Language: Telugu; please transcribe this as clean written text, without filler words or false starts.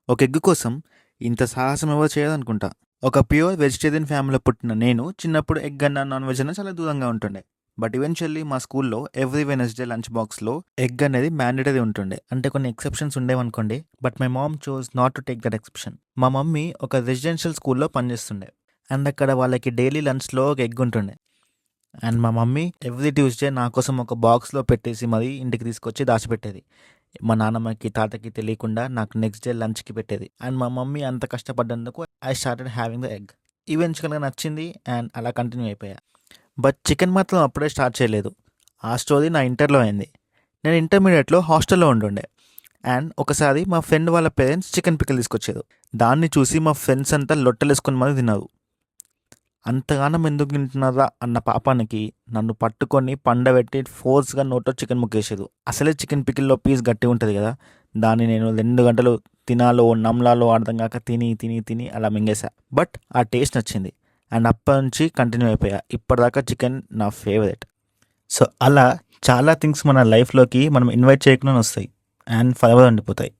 ఒక ఎగ్ కోసం ఇంత సాహసం ఎవరు చేయదనుకుంటా. ఒక ప్యూర్ వెజిటేరియన్ ఫ్యామిలీలో పుట్టిన నేను చిన్నప్పుడు ఎగ్ అన్నా, నాన్ వెజ్ అన్నా చాలా దూరంగా ఉంటుండే. బట్ ఈవెన్చువల్లీ మా స్కూల్లో ఎవ్రీ వెనస్డే లంచ్ బాక్స్‌లో ఎగ్ అనేది మ్యాండేటరీ ఉంటుండే. అంటే కొన్ని ఎక్సెప్షన్స్ ఉండేవనుకోండి. But my mom chose not to take that exception. మా మమ్మీ ఒక రెసిడెన్షియల్ స్కూల్లో పనిచేస్తుండే. అండ్ అక్కడ వాళ్ళకి డైలీ లంచ్‌లో ఒక ఎగ్ ఉంటుండే. అండ్ మా మమ్మీ ఎవ్రీ ట్యూస్డే నా కోసం ఒక బాక్స్‌లో పెట్టేసి మరీ ఇంటికి తీసుకొచ్చి దాచిపెట్టేది. మా నాన్నమ్మకి, తాతకి తెలియకుండా నాకు నెక్స్ట్ డే లంచ్‌కి పెట్టేది. అండ్ మా మమ్మీ అంత కష్టపడ్డందుకు I started having the egg. ఈవెన్చువల్‌గా నచ్చింది అండ్ అలా కంటిన్యూ అయిపోయా. బట్ చికెన్ మాత్రం అప్పుడే స్టార్ట్ చేయలేదు. ఆ స్టోరీ నా ఇంటర్‌లో అయింది. నేను ఇంటర్మీడియేట్‌లో హాస్టల్‌లో ఉంటుండే. అండ్ ఒకసారి మా ఫ్రెండ్ వాళ్ళ పేరెంట్స్ చికెన్ పికిల్ తీసుకొచ్చారు. దాన్ని చూసి మా ఫ్రెండ్స్ అంతా లొట్టలేసుకొని మరీ తిన్నారు. అంతగానం ఎందుకు తింటున్నారా అన్న పాపానికి నన్ను పట్టుకొని పండబెట్టి ఫోర్స్‌గా నోట్లో చికెన్ ముక్కేసారు. అసలే చికెన్ పికిల్‌లో పీస్ గట్టిగా ఉంటది కదా! దాన్ని నేను 2 గంటలు తినాలో, నమలాలో అర్థం కాక తిని అలా మింగేసా. బట్ ఆ టేస్ట్ నచ్చింది. అండ్ అప్పటినుంచి కంటిన్యూ అయిపోయా. ఇప్పటిదాకా చికెన్ నా ఫేవరెట్. సో, అలా చాలా థింగ్స్ మన లైఫ్‌లోకి మనం ఇన్వైట్ చేయకుండానే వస్తాయి. అండ్ ఫరెవర్ ఉండిపోతాయి.